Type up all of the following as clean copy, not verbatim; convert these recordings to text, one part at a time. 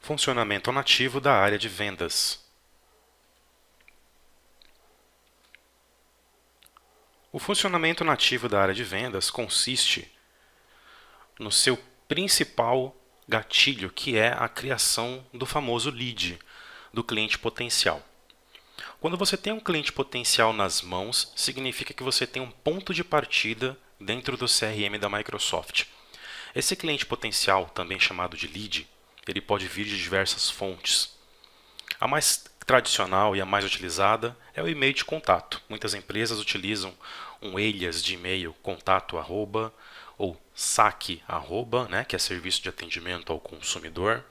Funcionamento nativo da área de vendas. O funcionamento nativo da área de vendas consiste no seu principal gatilho, que é a criação do famoso lead, do cliente potencial. Quando você tem um cliente potencial nas mãos, significa que você tem um ponto de partida dentro do CRM da Microsoft. Esse cliente potencial, também chamado de lead, ele pode vir de diversas fontes. A mais tradicional e a mais utilizada é o e-mail de contato. Muitas empresas utilizam um alias de e-mail contato arroba, ou saque arroba, né, que é serviço de atendimento ao consumidor,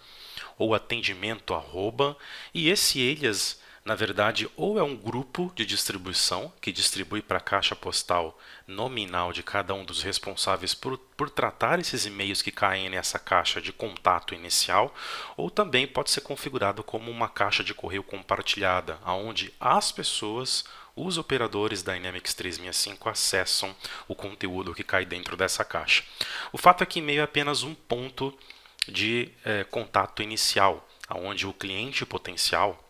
ou atendimento arroba, e esse alias, na verdade, ou é um grupo de distribuição que distribui para a caixa postal nominal de cada um dos responsáveis por tratar esses e-mails que caem nessa caixa de contato inicial, ou também pode ser configurado como uma caixa de correio compartilhada, onde as pessoas, os operadores da Dynamics 365 acessam o conteúdo que cai dentro dessa caixa. O fato é que e-mail é apenas um ponto de contato inicial, onde o cliente potencial,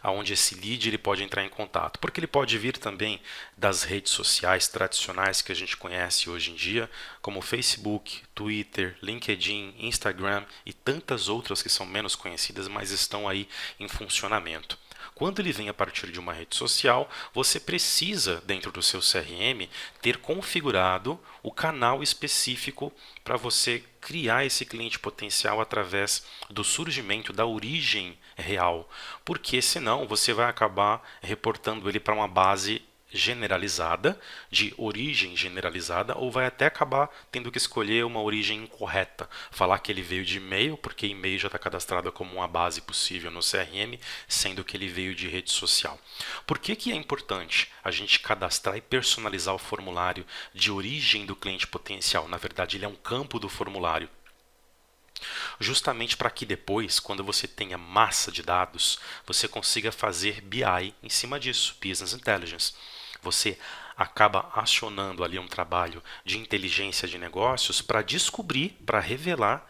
onde esse lead ele pode entrar em contato, porque ele pode vir também das redes sociais tradicionais que a gente conhece hoje em dia, como Facebook, Twitter, LinkedIn, Instagram e tantas outras que são menos conhecidas, mas estão aí em funcionamento. Quando ele vem a partir de uma rede social, você precisa, dentro do seu CRM, ter configurado o canal específico para você criar esse cliente potencial através do surgimento, da origem real. Porque senão você vai acabar reportando ele para uma base generalizada, de origem generalizada, ou vai até acabar tendo que escolher uma origem incorreta. Falar que ele veio de e-mail, porque e-mail já está cadastrado como uma base possível no CRM, sendo que ele veio de rede social. Por que que é importante a gente cadastrar e personalizar o formulário de origem do cliente potencial? Na verdade, ele é um campo do formulário. Justamente para que depois, quando você tenha massa de dados, você consiga fazer BI em cima disso, Business Intelligence. Você acaba acionando ali um trabalho de inteligência de negócios para descobrir, para revelar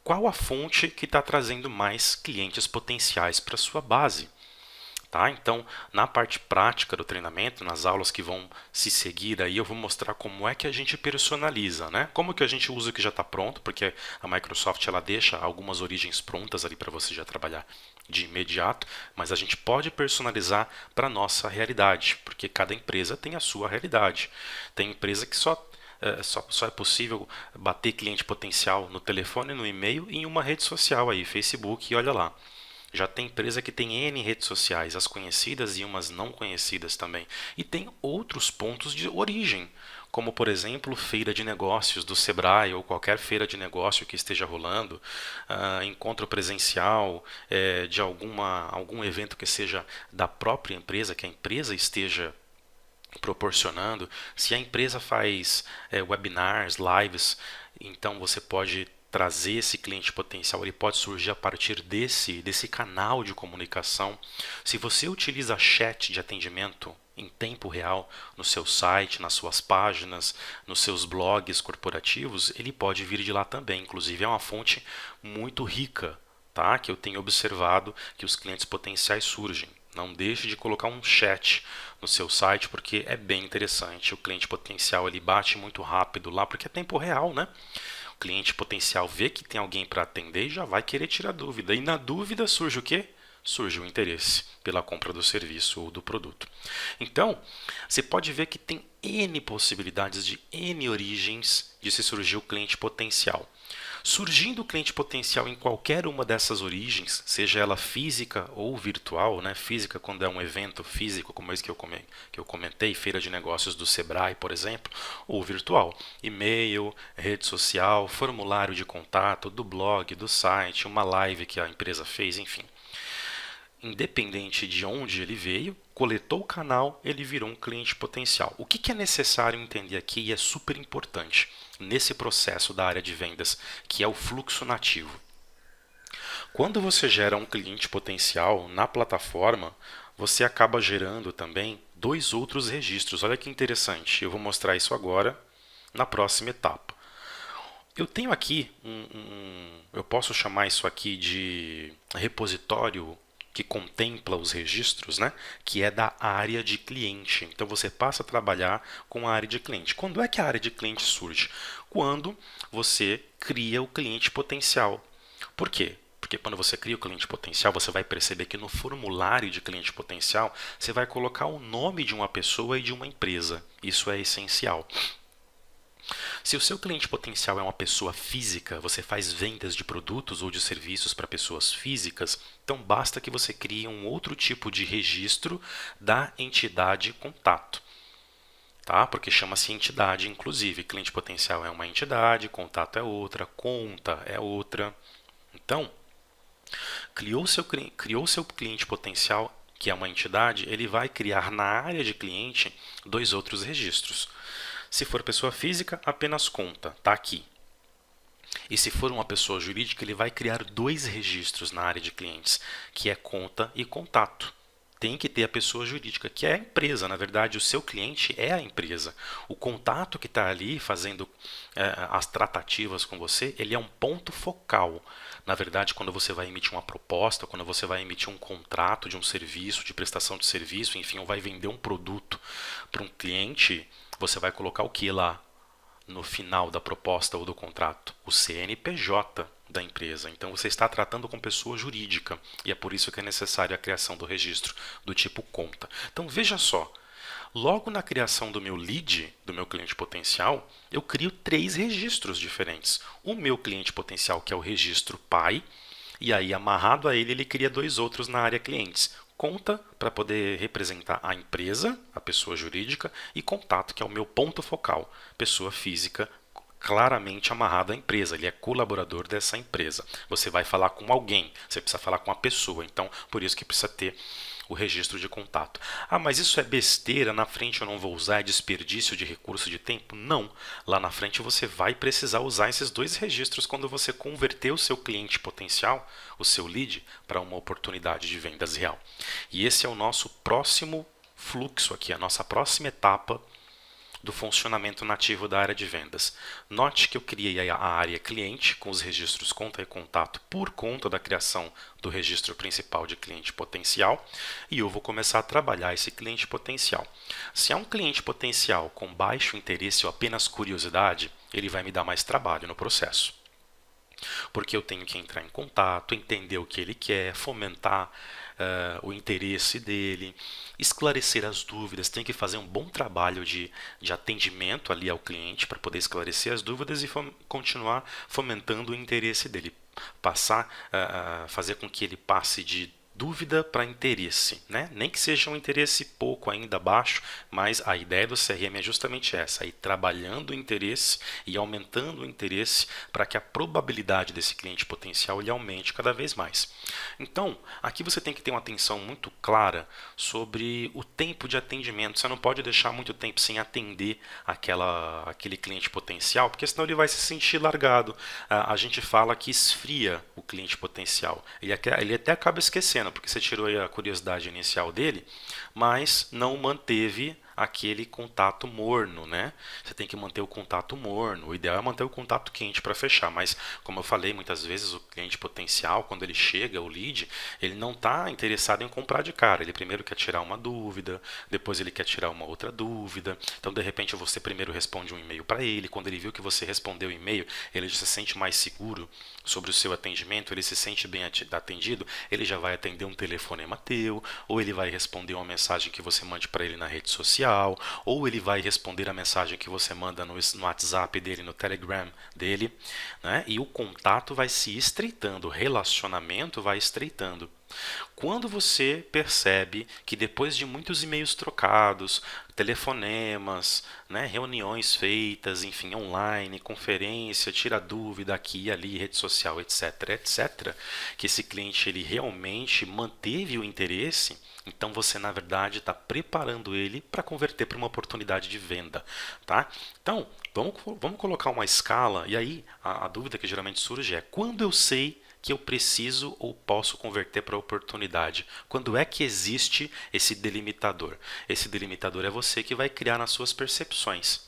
qual a fonte que está trazendo mais clientes potenciais para sua base. Tá? Então, na parte prática do treinamento, nas aulas que vão se seguir aí, eu vou mostrar como é que a gente personaliza, né? Como que a gente usa o que já está pronto, porque a Microsoft ela deixa algumas origens prontas ali para você já trabalhar de imediato, mas a gente pode personalizar para a nossa realidade, porque cada empresa tem a sua realidade. Tem empresa que só é possível bater cliente potencial no telefone, no e-mail e em uma rede social aí, Facebook, e olha lá. Já tem empresa que tem N redes sociais, as conhecidas e umas não conhecidas também. E tem outros pontos de origem, como por exemplo feira de negócios do Sebrae ou qualquer feira de negócio que esteja rolando, encontro presencial de algum evento que seja da própria empresa, que a empresa esteja proporcionando. Se a empresa faz webinars, lives, então você pode trazer esse cliente potencial, ele pode surgir a partir desse canal de comunicação. Se você utiliza chat de atendimento em tempo real no seu site, nas suas páginas, nos seus blogs corporativos, ele pode vir de lá também. Inclusive é uma fonte muito rica, tá? Que eu tenho observado que os clientes potenciais surgem. Não deixe de colocar um chat no seu site, porque é bem interessante. O cliente potencial ele bate muito rápido lá, porque é tempo real, né? O cliente potencial vê que tem alguém para atender e já vai querer tirar dúvida. E na dúvida surge o quê? Surge o interesse pela compra do serviço ou do produto. Então, você pode ver que tem N possibilidades de N origens de se surgir o cliente potencial. Surgindo o cliente potencial em qualquer uma dessas origens, seja ela física ou virtual, né? Física quando é um evento físico, como esse que eu comentei, feira de negócios do Sebrae, por exemplo, ou virtual, e-mail, rede social, formulário de contato, do blog, do site, uma live que a empresa fez, enfim. Independente de onde ele veio, coletou o canal, ele virou um cliente potencial. O que é necessário entender aqui e é super importante nesse processo da área de vendas, que é o fluxo nativo. Quando você gera um cliente potencial na plataforma, você acaba gerando também dois outros registros. Olha que interessante, eu vou mostrar isso agora na próxima etapa. Eu tenho aqui, eu posso chamar isso aqui de repositório que contempla os registros, né? Que é da área de cliente. Então você passa a trabalhar com a área de cliente. Quando é que a área de cliente surge? Quando você cria o cliente potencial. Por quê? Porque quando você cria o cliente potencial, você vai perceber que no formulário de cliente potencial, você vai colocar o nome de uma pessoa e de uma empresa. Isso é essencial. Se o seu cliente potencial é uma pessoa física, você faz vendas de produtos ou de serviços para pessoas físicas, então basta que você crie um outro tipo de registro da entidade contato. Tá? Porque chama-se entidade, inclusive. Cliente potencial é uma entidade, contato é outra, conta é outra. Então, criou seu cliente potencial, que é uma entidade, ele vai criar na área de cliente dois outros registros. Se for pessoa física, apenas conta, está aqui. E se for uma pessoa jurídica, ele vai criar dois registros na área de clientes, que é conta e contato. Tem que ter a pessoa jurídica, que é a empresa. Na verdade, o seu cliente é a empresa. O contato que está ali fazendo as tratativas com você, ele é um ponto focal. Na verdade, quando você vai emitir uma proposta, quando você vai emitir um contrato de um serviço, de prestação de serviço, enfim, ou vai vender um produto para um cliente, você vai colocar o que lá no final da proposta ou do contrato? O CNPJ da empresa. Então você está tratando com pessoa jurídica e é por isso que é necessária a criação do registro do tipo conta. Então veja só, logo na criação do meu lead, do meu cliente potencial, eu crio três registros diferentes. O meu cliente potencial, que é o registro pai, e aí amarrado a ele, ele cria dois outros na área clientes. Conta, para poder representar a empresa, a pessoa jurídica, e contato, que é o meu ponto focal, pessoa física, claramente amarrado à empresa, ele é colaborador dessa empresa. Você vai falar com alguém, você precisa falar com a pessoa, então por isso que precisa ter o registro de contato. Ah, mas isso é besteira, na frente eu não vou usar, é desperdício de recurso de tempo? Não. Lá na frente você vai precisar usar esses dois registros quando você converter o seu cliente potencial, o seu lead, para uma oportunidade de vendas real. E esse é o nosso próximo fluxo aqui, a nossa próxima etapa do funcionamento nativo da área de vendas. Note que eu criei a área cliente com os registros conta e contato por conta da criação do registro principal de cliente potencial e eu vou começar a trabalhar esse cliente potencial. Se é um cliente potencial com baixo interesse ou apenas curiosidade, ele vai me dar mais trabalho no processo. Porque eu tenho que entrar em contato, entender o que ele quer, fomentar o interesse dele, esclarecer as dúvidas, tem que fazer um bom trabalho de atendimento ali ao cliente para poder esclarecer as dúvidas e continuar fomentando o interesse dele. Fazer com que ele passe de dúvida para interesse, né? Nem que seja um interesse pouco ainda baixo, mas a ideia do CRM é justamente essa, ir trabalhando o interesse e aumentando o interesse para que a probabilidade desse cliente potencial ele aumente cada vez mais. Então, aqui você tem que ter uma atenção muito clara sobre o tempo de atendimento. Você não pode deixar muito tempo sem atender aquele cliente potencial, porque senão ele vai se sentir largado. A gente fala que esfria o cliente potencial. Ele até acaba esquecendo, porque você tirou a curiosidade inicial dele, mas não manteve aquele contato morno, né? Você tem que manter o contato morno. O ideal é manter o contato quente para fechar, mas como eu falei, muitas vezes o cliente potencial, quando ele chega, o lead, ele não está interessado em comprar de cara. Ele primeiro quer tirar uma dúvida, depois ele quer tirar uma outra dúvida. Então, de repente, você primeiro responde um e-mail para ele. Quando ele viu que você respondeu o e-mail, ele se sente mais seguro sobre o seu atendimento, ele se sente bem atendido, ele já vai atender um telefonema teu, ou ele vai responder uma mensagem que você mande para ele na rede social, ou ele vai responder a mensagem que você manda no WhatsApp dele, no Telegram dele, né? E o contato vai se estreitando, o relacionamento vai estreitando. Quando você percebe que depois de muitos e-mails trocados, telefonemas, né, reuniões feitas, enfim, online, conferência, tira dúvida aqui e ali, rede social, etc, etc, que esse cliente ele realmente manteve o interesse, então você na verdade está preparando ele para converter para uma oportunidade de venda, tá? Então, vamos colocar uma escala, e aí a dúvida que geralmente surge é: quando eu sei que eu preciso ou posso converter para oportunidade? Quando é que existe esse delimitador? Esse delimitador é você que vai criar nas suas percepções.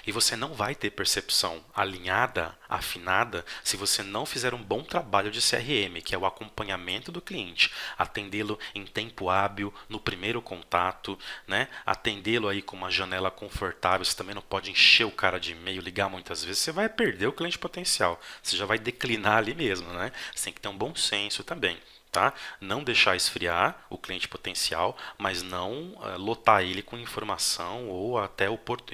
E você não vai ter percepção alinhada, afinada, se você não fizer um bom trabalho de CRM, que é o acompanhamento do cliente, atendê-lo em tempo hábil, no primeiro contato, né? Atendê-lo aí com uma janela confortável. Você também não pode encher o cara de e-mail, ligar muitas vezes, você vai perder o cliente potencial. Você já vai declinar ali mesmo, né? Você tem que ter um bom senso também. Tá? Não deixar esfriar o cliente potencial, mas não lotar ele com informação ou até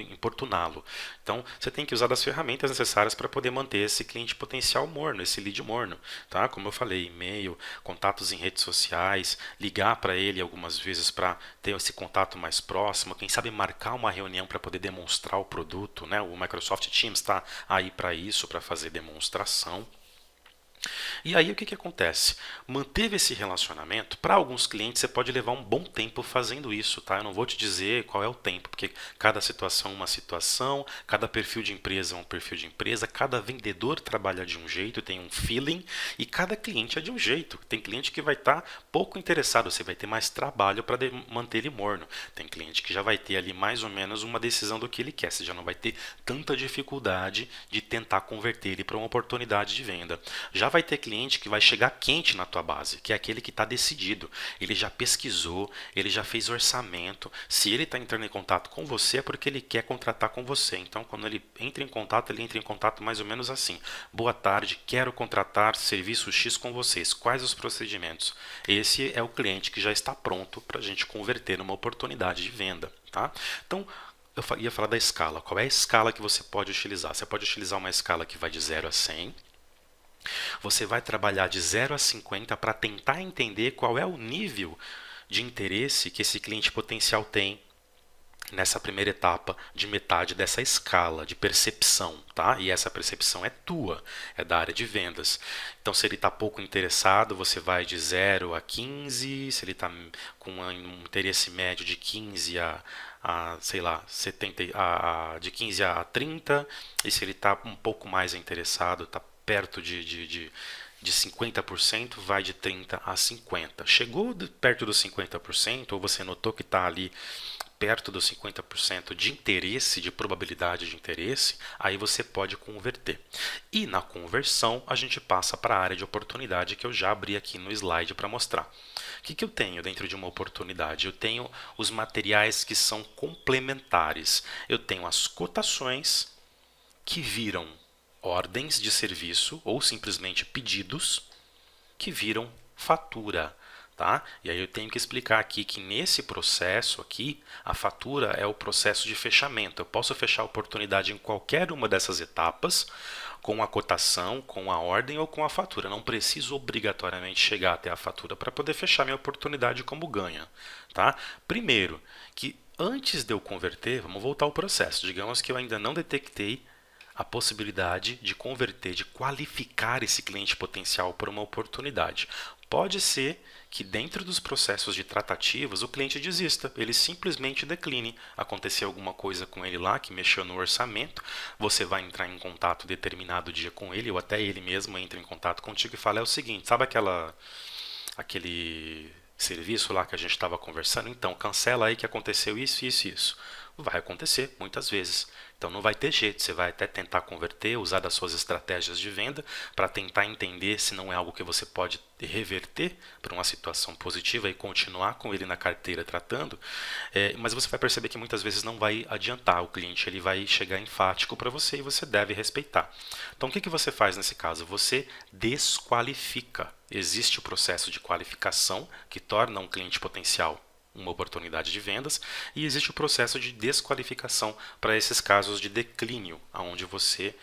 importuná-lo. Então, você tem que usar das ferramentas necessárias para poder manter esse cliente potencial morno, esse lead morno. Tá? Como eu falei, e-mail, contatos em redes sociais, ligar para ele algumas vezes para ter esse contato mais próximo, quem sabe marcar uma reunião para poder demonstrar o produto. Né? O Microsoft Teams está aí para isso, para fazer demonstração. E aí o que acontece? Manteve esse relacionamento, para alguns clientes você pode levar um bom tempo fazendo isso, tá? Eu não vou te dizer qual é o tempo, porque cada situação é uma situação, cada perfil de empresa é um perfil de empresa, cada vendedor trabalha de um jeito, tem um feeling, e cada cliente é de um jeito. Tem cliente que vai estar pouco interessado, você vai ter mais trabalho para manter ele morno. Tem cliente que já vai ter ali mais ou menos uma decisão do que ele quer, você já não vai ter tanta dificuldade de tentar converter ele para uma oportunidade de venda. Já vai ter cliente que vai chegar quente na tua base, que é aquele que está decidido. Ele já pesquisou, ele já fez orçamento. Se ele está entrando em contato com você é porque ele quer contratar com você. Então, quando ele entra em contato mais ou menos assim. Boa tarde, quero contratar serviço X com vocês. Quais os procedimentos? Esse é o cliente que já está pronto para a gente converter numa oportunidade de venda. Tá? Então, eu ia falar da escala. Qual é a escala que você pode utilizar? Você pode utilizar uma escala que vai de 0 a 100. Você vai trabalhar de 0 a 50 para tentar entender qual é o nível de interesse que esse cliente potencial tem nessa primeira etapa de metade dessa escala de percepção, tá? E essa percepção é tua, é da área de vendas. Então, se ele está pouco interessado, você vai de 0 a 15, se ele está com um interesse médio de 15 sei lá, 70, de 15 a 30, e se ele está um pouco mais interessado, está perto de 50%, vai de 30 a 50. Chegou perto dos 50%, ou você notou que está ali perto dos 50% de interesse, de probabilidade de interesse, aí você pode converter. E na conversão, a gente passa para a área de oportunidade que eu já abri aqui no slide para mostrar. O que eu tenho dentro de uma oportunidade? Eu tenho os materiais que são complementares. Eu tenho as cotações que viram ordens de serviço ou simplesmente pedidos que viram fatura. Tá? E aí eu tenho que explicar aqui que nesse processo aqui, a fatura é o processo de fechamento. Eu posso fechar a oportunidade em qualquer uma dessas etapas, com a cotação, com a ordem ou com a fatura. Não preciso obrigatoriamente chegar até a fatura para poder fechar minha oportunidade como ganha. Tá? Primeiro, que antes de eu converter, vamos voltar ao processo. Digamos que eu ainda não detectei a possibilidade de converter, de qualificar esse cliente potencial para uma oportunidade. Pode ser que dentro dos processos de tratativas o cliente desista, ele simplesmente decline. Aconteceu alguma coisa com ele lá que mexeu no orçamento, você vai entrar em contato determinado dia com ele, ou até ele mesmo entra em contato contigo e fala, é o seguinte, sabe aquele serviço lá que a gente estava conversando? Então, cancela aí que aconteceu isso, isso e isso. Vai acontecer muitas vezes. Então não vai ter jeito, você vai até tentar converter, usar das suas estratégias de venda para tentar entender se não é algo que você pode reverter para uma situação positiva e continuar com ele na carteira tratando, mas você vai perceber que muitas vezes não vai adiantar, o cliente ele vai chegar enfático para você e você deve respeitar. Então o que você faz nesse caso? Você desqualifica. Existe o processo de qualificação que torna um cliente potencial uma oportunidade de vendas, e existe o processo de desqualificação para esses casos de declínio, onde você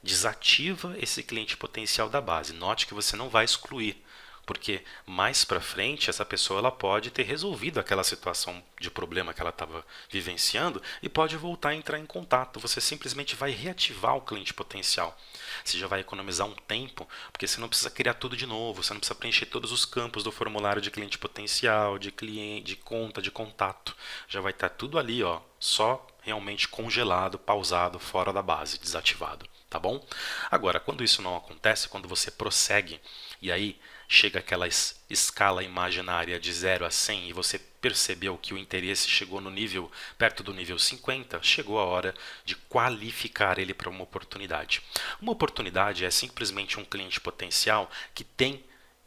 desativa esse cliente potencial da base. Note que você não vai excluir, porque mais para frente essa pessoa ela pode ter resolvido aquela situação de problema que ela estava vivenciando e pode voltar a entrar em contato. Você simplesmente vai reativar o cliente potencial. Você já vai economizar um tempo, porque você não precisa criar tudo de novo, você não precisa preencher todos os campos do formulário de cliente potencial, de cliente, de conta, de contato. Já vai estar tudo ali, ó, só realmente congelado, pausado, fora da base, desativado, tá bom? Agora, quando isso não acontece, quando você prossegue e aí chega aquela escala imaginária de 0 a 100 e você percebeu que o interesse chegou no nível perto do nível 50, chegou a hora de qualificar ele para uma oportunidade. Uma oportunidade é simplesmente um cliente potencial que tem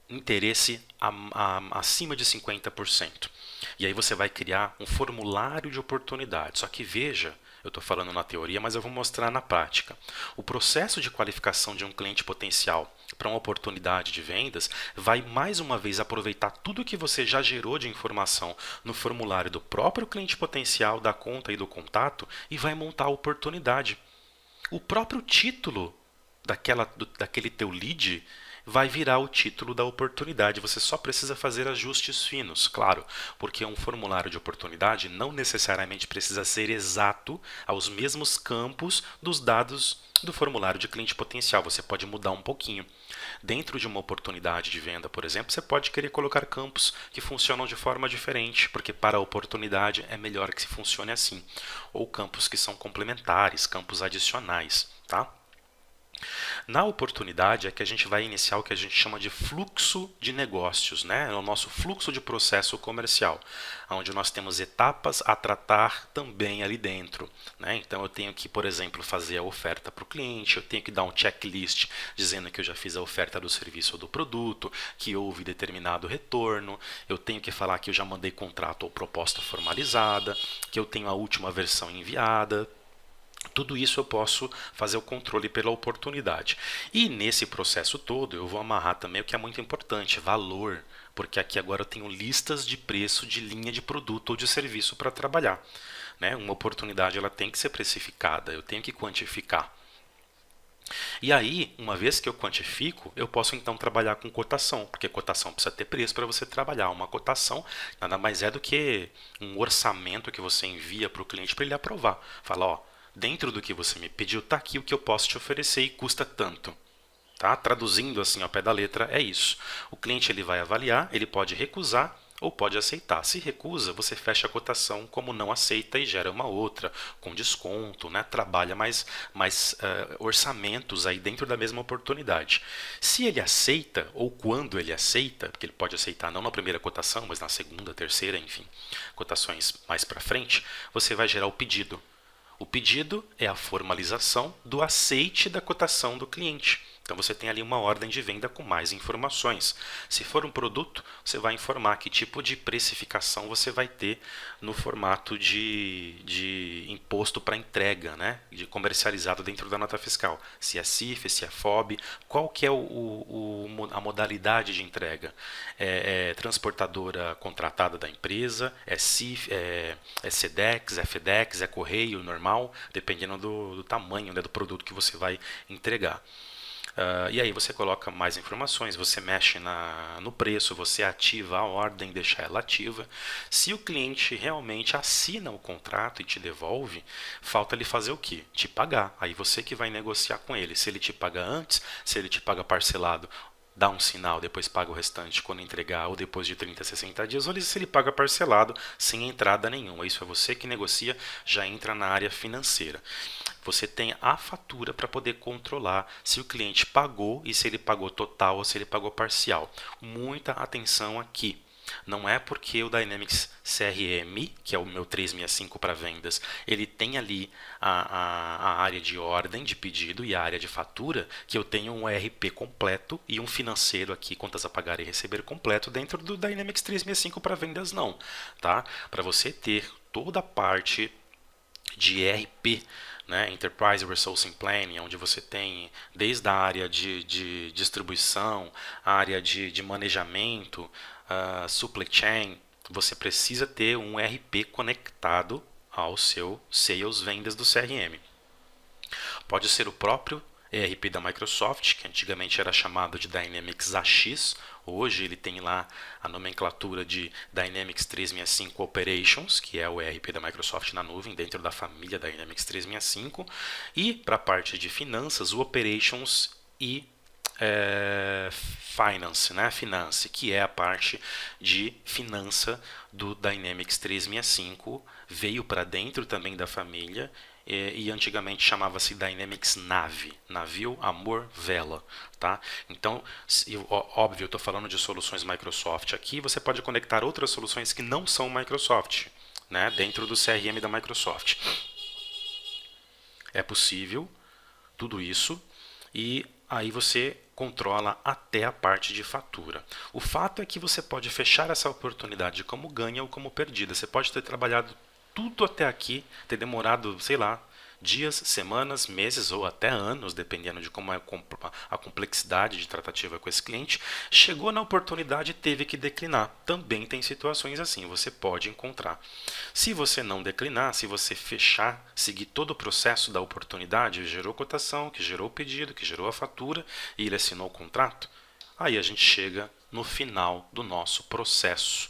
interesse acima de 50%. E aí você vai criar um formulário de oportunidade. Só que veja, eu estou falando na teoria, mas eu vou mostrar na prática. O processo de qualificação de um cliente potencial para uma oportunidade de vendas vai mais uma vez aproveitar tudo que você já gerou de informação no formulário do próprio cliente potencial, da conta e do contato e vai montar a oportunidade. O próprio título daquele teu lead vai virar o título da oportunidade. Você só precisa fazer ajustes finos, claro, porque um formulário de oportunidade não necessariamente precisa ser exato aos mesmos campos dos dados do formulário de cliente potencial. Você pode mudar um pouquinho. Dentro de uma oportunidade de venda, por exemplo, você pode querer colocar campos que funcionam de forma diferente, porque para a oportunidade é melhor que se funcione assim. Ou campos que são complementares, campos adicionais, tá? Na oportunidade é que a gente vai iniciar o que a gente chama de fluxo de negócios, né? É o nosso fluxo de processo comercial, onde nós temos etapas a tratar também ali dentro, né? Então eu tenho que, por exemplo, fazer a oferta para o cliente, eu tenho que dar um checklist dizendo que eu já fiz a oferta do serviço ou do produto, que houve determinado retorno, eu tenho que falar que eu já mandei contrato ou proposta formalizada, que eu tenho a última versão enviada. Tudo isso eu posso fazer o controle pela oportunidade. E nesse processo todo eu vou amarrar também o que é muito importante, valor. Porque aqui agora eu tenho listas de preço de linha de produto ou de serviço para trabalhar. Né? Uma oportunidade ela tem que ser precificada, eu tenho que quantificar. E aí, uma vez que eu quantifico, eu posso então trabalhar com cotação, porque cotação precisa ter preço para você trabalhar. Uma cotação nada mais é do que um orçamento que você envia para o cliente para ele aprovar. Fala, ó, dentro do que você me pediu, está aqui o que eu posso te oferecer e custa tanto. Tá? Traduzindo assim ao pé da letra, é isso. O cliente ele vai avaliar, ele pode recusar ou pode aceitar. Se recusa, você fecha a cotação como não aceita e gera uma outra, com desconto, né? Trabalha mais orçamentos aí dentro da mesma oportunidade. Se ele aceita, ou quando ele aceita, porque ele pode aceitar não na primeira cotação, mas na segunda, terceira, enfim, cotações mais para frente, você vai gerar o pedido. O pedido é a formalização do aceite da cotação do cliente. Então você tem ali uma ordem de venda com mais informações. Se for um produto, você vai informar que tipo de precificação você vai ter no formato de imposto para entrega, né? De comercializado dentro da nota fiscal. Se é CIF, se é FOB, qual que é a modalidade de entrega? É transportadora contratada da empresa, é CIF, é SEDEX, é FedEx, é correio normal, dependendo do tamanho, né, do produto que você vai entregar. E aí você coloca mais informações, você mexe no preço, você ativa a ordem, deixa ela ativa. Se o cliente realmente assina o contrato e te devolve, falta ele fazer o quê? Te pagar. Aí você que vai negociar com ele. Se ele te paga antes, se ele te paga parcelado, dá um sinal, depois paga o restante quando entregar, ou depois de 30, 60 dias, ou se ele paga parcelado, sem entrada nenhuma. Isso é você que negocia, já entra na área financeira. Você tem a fatura para poder controlar se o cliente pagou e se ele pagou total ou se ele pagou parcial. Muita atenção aqui. Não é porque o Dynamics CRM, que é o meu 365 para vendas, ele tem ali a área de ordem de pedido e a área de fatura, que eu tenho um ERP completo e um financeiro aqui, contas a pagar e receber completo dentro do Dynamics 365 para vendas, não. Tá? Para você ter toda a parte de ERP, né, Enterprise Resourcing Planning, onde você tem desde a área de distribuição, a área de manejamento, supply chain, você precisa ter um ERP conectado ao seu Sales Vendas do CRM. Pode ser o próprio ERP da Microsoft, que antigamente era chamado de Dynamics AX, hoje ele tem lá a nomenclatura de Dynamics 365 Operations, que é o ERP da Microsoft na nuvem, dentro da família Dynamics 365, e para a parte de finanças, o Operations e Finance, né? Finance, que é a parte de finança do Dynamics 365, veio para dentro também da família e antigamente chamava-se Dynamics Nave, navio, amor, vela, tá? Então, óbvio, eu estou falando de soluções Microsoft aqui, você pode conectar outras soluções que não são Microsoft, né, dentro do CRM da Microsoft. É possível tudo isso e aí você controla até a parte de fatura. O fato é que você pode fechar essa oportunidade como ganha ou como perdida. Você pode ter trabalhado tudo até aqui, ter demorado, sei lá, dias, semanas, meses ou até anos, dependendo de como é a complexidade de tratativa com esse cliente. Chegou na oportunidade e teve que declinar. Também tem situações assim, você pode encontrar. Se você não declinar, se você fechar, seguir todo o processo da oportunidade, gerou cotação, que gerou o pedido, que gerou a fatura e ele assinou o contrato, aí a gente chega no final do nosso processo,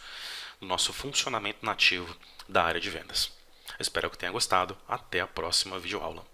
do nosso funcionamento nativo da área de vendas. Espero que tenha gostado. Até a próxima videoaula.